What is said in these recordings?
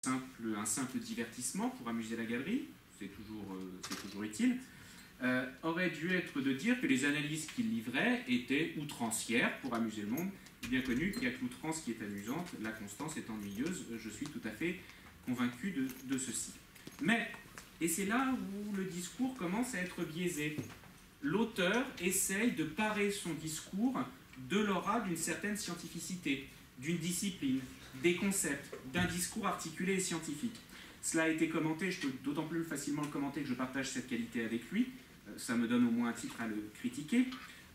un simple divertissement pour amuser la galerie, c'est toujours utile, aurait dû être de dire que les analyses qu'il livrait étaient outrancières pour amuser le monde. Il est bien connu qu'il n'y a que l'outrance qui est amusante, la constance est ennuyeuse, je suis tout à fait convaincu de ceci. Mais, et c'est là où le discours commence à être biaisé, l'auteur essaye de parer son discours de l'aura d'une certaine scientificité, d'une discipline, des concepts, d'un discours articulé et scientifique. Cela a été commenté, je peux d'autant plus facilement le commenter que je partage cette qualité avec lui, ça me donne au moins un titre à le critiquer.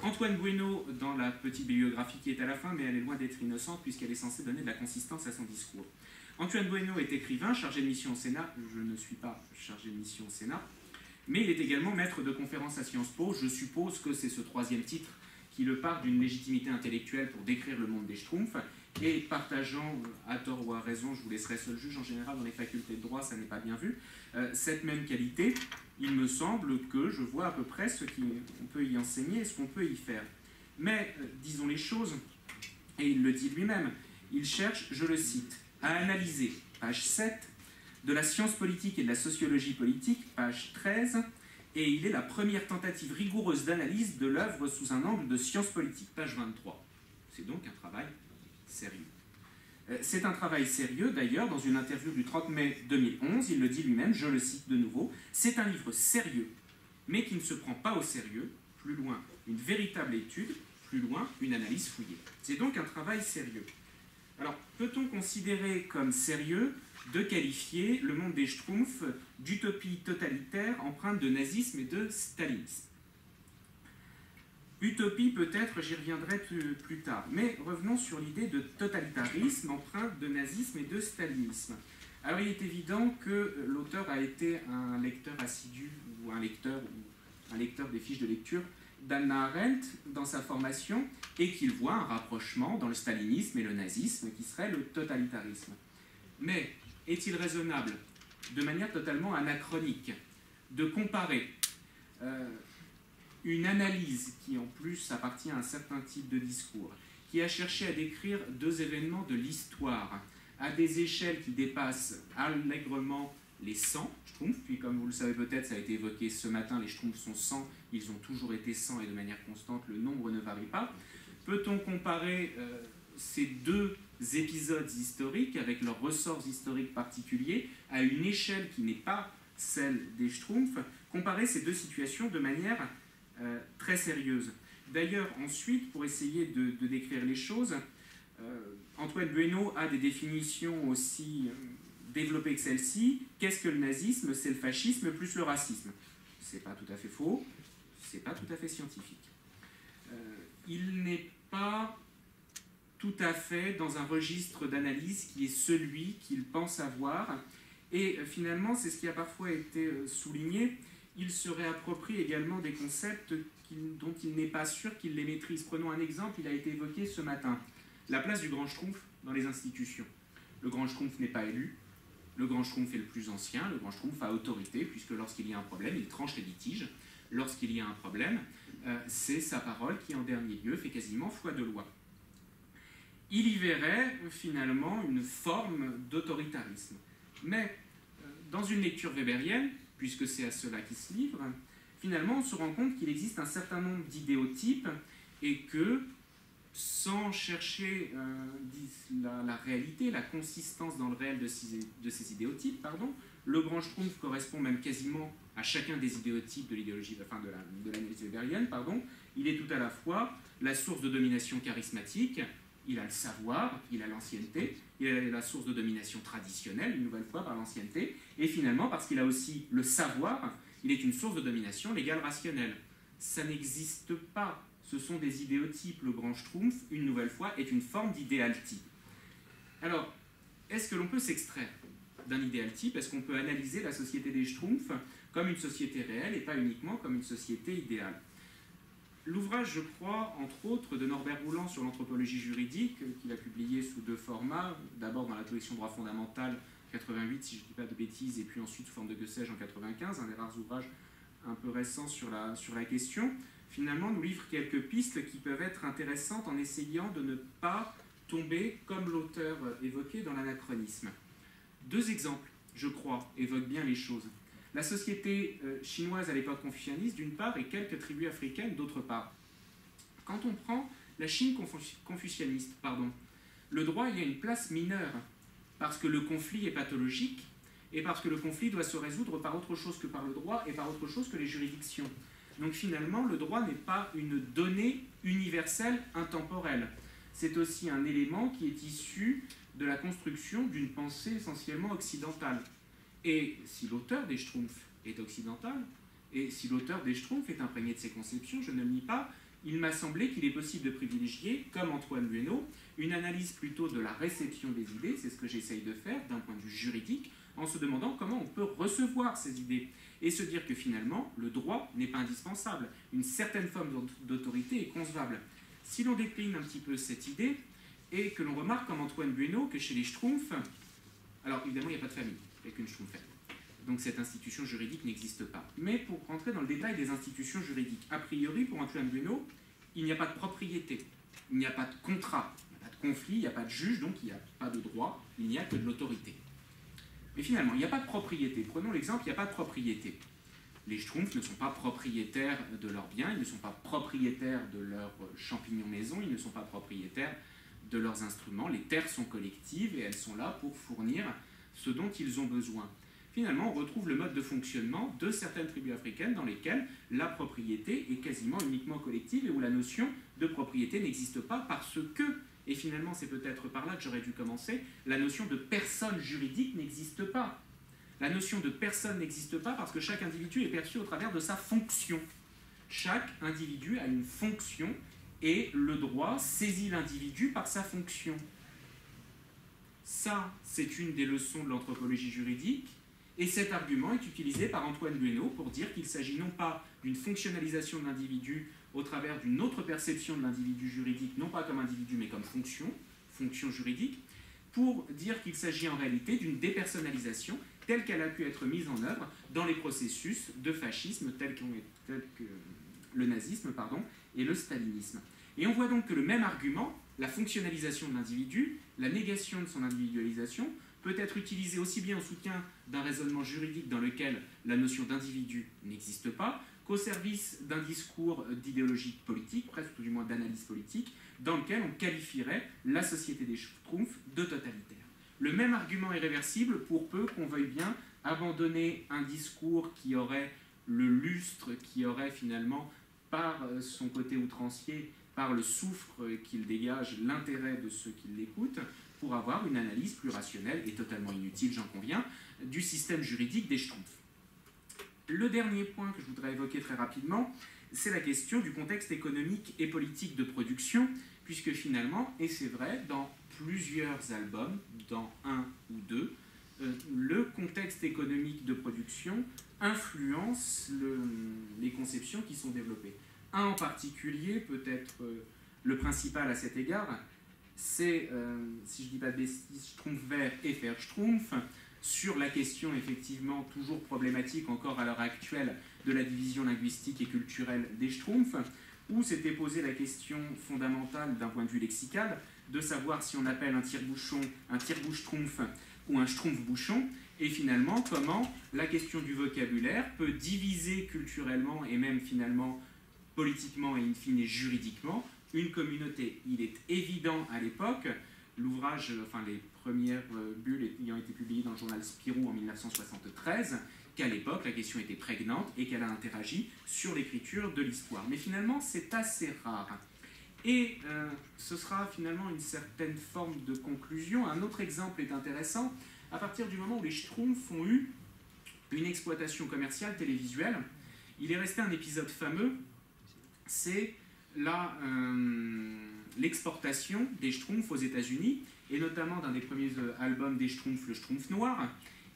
Antoine Bueno, dans la petite bibliographie qui est à la fin, mais elle est loin d'être innocente puisqu'elle est censée donner de la consistance à son discours. Antoine Bueno est écrivain, chargé de mission au Sénat, je ne suis pas chargé de mission au Sénat, mais il est également maître de conférences à Sciences Po, je suppose que c'est ce troisième titre qui le part d'une légitimité intellectuelle pour décrire le monde des Schtroumpfs, et partageant, à tort ou à raison, je vous laisserai seul juge, en général dans les facultés de droit ça n'est pas bien vu, cette même qualité, il me semble que je vois à peu près ce qu'on peut y enseigner et ce qu'on peut y faire. Mais, disons les choses, et il le dit lui-même, il cherche, je le cite, à analyser, page 7, de la science politique et de la sociologie politique, page 13, et il est la première tentative rigoureuse d'analyse de l'œuvre sous un angle de science politique, page 23. C'est donc un travail sérieux. C'est un travail sérieux, d'ailleurs, dans une interview du 30 mai 2011, il le dit lui-même, je le cite de nouveau, c'est un livre sérieux, mais qui ne se prend pas au sérieux, plus loin, une véritable étude, plus loin, une analyse fouillée. C'est donc un travail sérieux. Alors, peut-on considérer comme sérieux de qualifier le monde des Schtroumpfs d'utopie totalitaire empreinte de nazisme et de stalinisme? Utopie, peut-être, j'y reviendrai plus tard. Mais revenons sur l'idée de totalitarisme empreinte de nazisme et de stalinisme. Alors, il est évident que l'auteur a été un lecteur assidu, ou un lecteur des fiches de lecture d'Hannah Arendt dans sa formation, et qu'il voit un rapprochement dans le stalinisme et le nazisme, qui serait le totalitarisme. Mais est-il raisonnable, de manière totalement anachronique, de comparer une analyse qui en plus appartient à un certain type de discours, qui a cherché à décrire deux événements de l'histoire à des échelles qui dépassent allègrement les 100 Schtroumpfs, puis comme vous le savez peut-être, ça a été évoqué ce matin, les Schtroumpfs sont 100, ils ont toujours été 100 et de manière constante, le nombre ne varie pas. Peut-on comparer ces deux épisodes historiques avec leurs ressorts historiques particuliers à une échelle qui n'est pas celle des Schtroumpfs, comparer ces deux situations de manière très sérieuse. D'ailleurs, ensuite, pour essayer de décrire les choses, Antoine Bueno a des définitions aussi développées que celle-ci. Qu'est-ce que le nazisme? C'est le fascisme plus le racisme. C'est pas tout à fait faux, c'est pas tout à fait scientifique. Il n'est pas tout à fait dans un registre d'analyse qui est celui qu'il pense avoir, et finalement, c'est ce qui a parfois été souligné, il se réapproprie également des concepts dont il n'est pas sûr qu'il les maîtrise. Prenons un exemple, il a été évoqué ce matin. La place du grand Schtroumpf dans les institutions. Le grand Schtroumpf n'est pas élu, le grand Schtroumpf est le plus ancien, le grand Schtroumpf a autorité, puisque lorsqu'il y a un problème, il tranche les litiges. Lorsqu'il y a un problème, c'est sa parole qui, en dernier lieu, fait quasiment foi de loi. Il y verrait finalement une forme d'autoritarisme. Mais dans une lecture weberienne, puisque c'est à cela qu'il se livre, finalement on se rend compte qu'il existe un certain nombre d'idéotypes et que, sans chercher la réalité, la consistance dans le réel de ces idéotypes, le grand Schtroumpf correspond même quasiment à chacun des idéotypes de l'idéologie, enfin de l'analyse weberienne, il est tout à la fois la source de domination charismatique, il a le savoir, il a l'ancienneté, il a la source de domination traditionnelle, une nouvelle fois par l'ancienneté, et finalement, parce qu'il a aussi le savoir, il est une source de domination légale rationnelle. Ça n'existe pas, ce sont des idéotypes. Le grand Schtroumpf, une nouvelle fois, est une forme d'idéal type. Alors, est-ce que l'on peut s'extraire d'un idéal type? Est-ce qu'on peut analyser la société des Schtroumpfs comme une société réelle et pas uniquement comme une société idéale? L'ouvrage, je crois, entre autres, de Norbert Rouland sur l'anthropologie juridique, qu'il a publié sous deux formats, d'abord dans la collection Droit fondamental 88, si je ne dis pas de bêtises, et puis ensuite sous forme de que sais-je en 95, un des rares ouvrages un peu récents sur la question, finalement nous livre quelques pistes qui peuvent être intéressantes en essayant de ne pas tomber, comme l'auteur évoqué, dans l'anachronisme. Deux exemples, je crois, évoquent bien les choses. La société chinoise à l'époque confucianiste, d'une part, et quelques tribus africaines, d'autre part. Quand on prend la Chine confucianiste, le droit y a une place mineure, parce que le conflit est pathologique, et parce que le conflit doit se résoudre par autre chose que par le droit, et par autre chose que les juridictions. Donc finalement, le droit n'est pas une donnée universelle, intemporelle. C'est aussi un élément qui est issu de la construction d'une pensée essentiellement occidentale. Et si l'auteur des Schtroumpfs est occidental, et si l'auteur des Schtroumpfs est imprégné de ses conceptions, je ne le nie pas, il m'a semblé qu'il est possible de privilégier, comme Antoine Bueno, une analyse plutôt de la réception des idées, c'est ce que j'essaye de faire d'un point de vue juridique, en se demandant comment on peut recevoir ces idées, et se dire que finalement, le droit n'est pas indispensable, une certaine forme d'autorité est concevable. Si l'on décline un petit peu cette idée, et que l'on remarque comme Antoine Bueno que chez les Schtroumpfs, alors évidemment il n'y a pas de famille, il n'y a qu'une Schtroumpfette. Donc cette institution juridique n'existe pas. Mais pour rentrer dans le détail des institutions juridiques, a priori pour Antoine Bueno, il n'y a pas de propriété, il n'y a pas de contrat, il n'y a pas de conflit, il n'y a pas de juge, donc il n'y a pas de droit, il n'y a que de l'autorité. Mais finalement, il n'y a pas de propriété. Prenons l'exemple, il n'y a pas de propriété. Les Schtroumpfs ne sont pas propriétaires de leurs biens, ils ne sont pas propriétaires de leurs champignons maison, ils ne sont pas propriétaires de leurs instruments. Les terres sont collectives et elles sont là pour fournir ce dont ils ont besoin. Finalement, on retrouve le mode de fonctionnement de certaines tribus africaines dans lesquelles la propriété est quasiment uniquement collective et où la notion de propriété n'existe pas parce que, et finalement c'est peut-être par là que j'aurais dû commencer, la notion de personne juridique n'existe pas. La notion de personne n'existe pas parce que chaque individu est perçu au travers de sa fonction. Chaque individu a une fonction et le droit saisit l'individu par sa fonction. Ça, c'est une des leçons de l'anthropologie juridique. Et cet argument est utilisé par Antoine Bueno pour dire qu'il s'agit non pas d'une fonctionnalisation de l'individu au travers d'une autre perception de l'individu juridique, non pas comme individu mais comme fonction juridique, pour dire qu'il s'agit en réalité d'une dépersonnalisation telle qu'elle a pu être mise en œuvre dans les processus de fascisme tels que le nazisme et le stalinisme. Et on voit donc que le même argument, la fonctionnalisation de l'individu, la négation de son individualisation, peut être utilisé aussi bien en soutien d'un raisonnement juridique dans lequel la notion d'individu n'existe pas, qu'au service d'un discours d'idéologie politique, presque ou du moins d'analyse politique, dans lequel on qualifierait la société des Schtroumpfs de totalitaire. Le même argument est réversible pour peu qu'on veuille bien abandonner un discours qui aurait le lustre, qui aurait finalement, par son côté outrancier, par le soufre qu'il dégage, l'intérêt de ceux qui l'écoutent, pour avoir une analyse plus rationnelle et totalement inutile, j'en conviens, du système juridique des Schtroumpfs. Le dernier point que je voudrais évoquer très rapidement, c'est la question du contexte économique et politique de production, puisque finalement, et c'est vrai, dans plusieurs albums, dans un ou deux, le contexte économique de production influence les conceptions qui sont développées. Un en particulier, peut-être le principal à cet égard, c'est, si je ne dis pas de bêtises, Schtroumpf-Vert et Fer-Schtroumpf, sur la question effectivement toujours problématique encore à l'heure actuelle de la division linguistique et culturelle des Schtroumpfs, où s'était posée la question fondamentale d'un point de vue lexical, de savoir si on appelle un tire-bouchon un tire-bouche-Schtroumpf ou un Schtroumpf-bouchon, et finalement comment la question du vocabulaire peut diviser culturellement et même finalement politiquement et in fine juridiquement une communauté. Il est évident à l'époque, l'ouvrage, enfin les premières bulles ayant été publiées dans le journal Spirou en 1973, qu'à l'époque la question était prégnante et qu'elle a interagi sur l'écriture de l'histoire. Mais finalement c'est assez rare. Et ce sera finalement une certaine forme de conclusion. Un autre exemple est intéressant. À partir du moment où les Schtroumpfs ont eu une exploitation commerciale télévisuelle, il est resté un épisode fameux, c'est l'exportation des Schtroumpfs aux États-Unis, et notamment d'un des premiers albums des Schtroumpfs, le Schtroumpf Noir,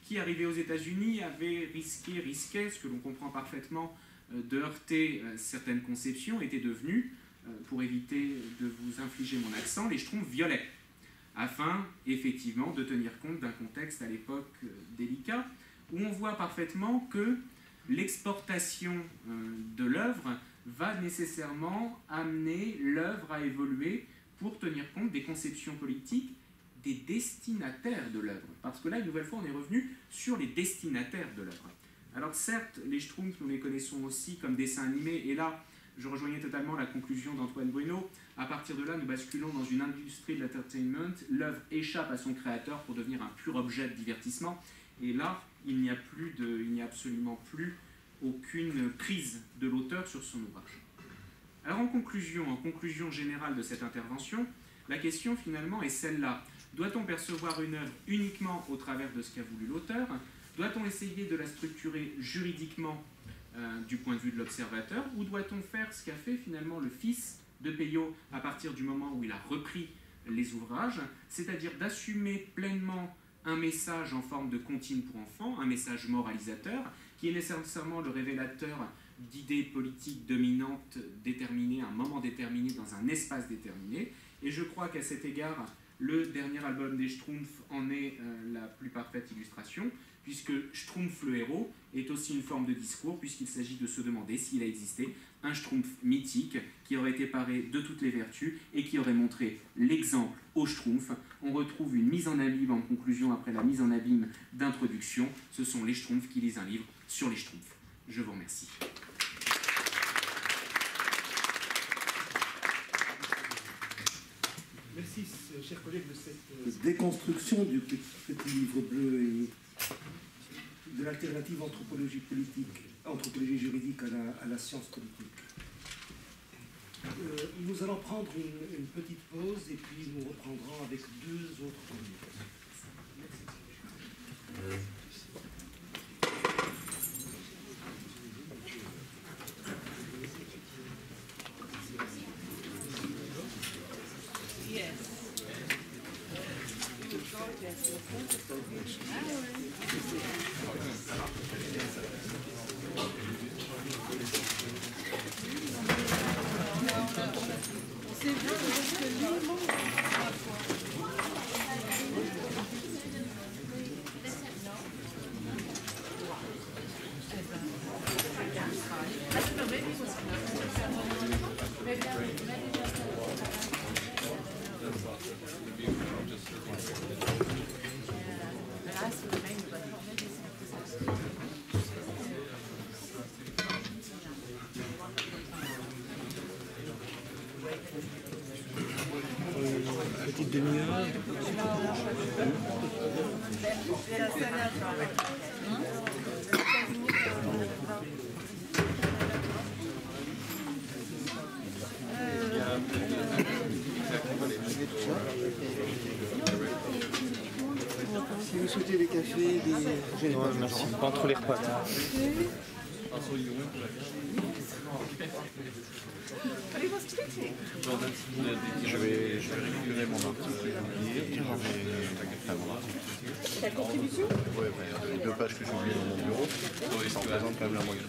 qui, arrivé aux États-Unis, avait risquait, ce que l'on comprend parfaitement, de heurter certaines conceptions, était devenu, pour éviter de vous infliger mon accent, les Schtroumpfs violets, afin effectivement de tenir compte d'un contexte à l'époque délicat, où on voit parfaitement que l'exportation de l'œuvre va nécessairement amener l'œuvre à évoluer pour tenir compte des conceptions politiques des destinataires de l'œuvre. Parce que là, une nouvelle fois, on est revenu sur les destinataires de l'œuvre. Alors certes, les Schtroumpfs, nous les connaissons aussi comme dessins animés, et là, je rejoignais totalement la conclusion d'Antoine Bruno. À partir de là, nous basculons dans une industrie de l'entertainment. L'œuvre échappe à son créateur pour devenir un pur objet de divertissement. Et là, il n'y a absolument plus aucune prise de l'auteur sur son ouvrage. Alors en conclusion générale de cette intervention, la question finalement est celle-là. Doit-on percevoir une œuvre uniquement au travers de ce qu'a voulu l'auteur? Doit-on essayer de la structurer juridiquement du point de vue de l'observateur? Ou doit-on faire ce qu'a fait finalement le fils de Peyo à partir du moment où il a repris les ouvrages, c'est-à-dire d'assumer pleinement un message en forme de comptine pour enfants, un message moralisateur, qui est nécessairement le révélateur d'idées politiques dominantes déterminées à un moment déterminé dans un espace déterminé. Et je crois qu'à cet égard, le dernier album des Schtroumpfs en est la plus parfaite illustration, puisque Schtroumpf le héros est aussi une forme de discours, puisqu'il s'agit de se demander s'il a existé un Schtroumpf mythique qui aurait été paré de toutes les vertus et qui aurait montré l'exemple aux Schtroumpfs. On retrouve une mise en abîme en conclusion après la mise en abîme d'introduction. Ce sont les Schtroumpfs qui lisent un livre sur les Schtroumpfs. Je vous remercie. Merci, chers collègues, de cette déconstruction du petit livre bleu et de l'alternative anthropologie juridique à la science politique. Nous allons prendre une petite pause et puis nous reprendrons avec deux autres communications. Merci. Petite demi-heure. Si vous souhaitez des cafés, des... Non, merci. Pas entre les repas. Je vais récupérer mon article et je vais faire mon article. Ta contribution? Oui, les deux pages que j'ai oubliées dans mon bureau, ça représente quand même la moyenne.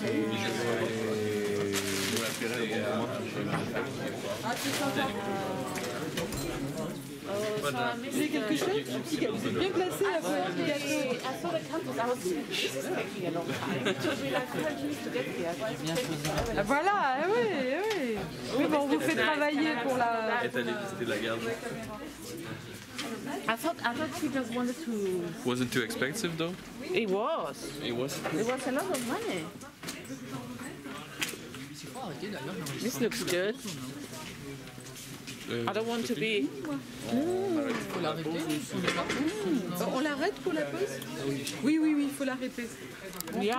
Et je vais récupérer le bon moment. Ah, c'est sympa. Vous avez quelque chose? Vous êtes bien placé à faire du gâteau. Ah, voilà, oui, oui. Oui, bon, on vous fait travailler pour la... Est allé visiter la garde. I thought he just wanted to... Wasn't too expensive though? It was. It was? It was a lot of money. This looks good. I don't want to be... Faut l'arrêter. On l'arrête pour la pause? Oui, oui, oui, il faut l'arrêter. Yeah.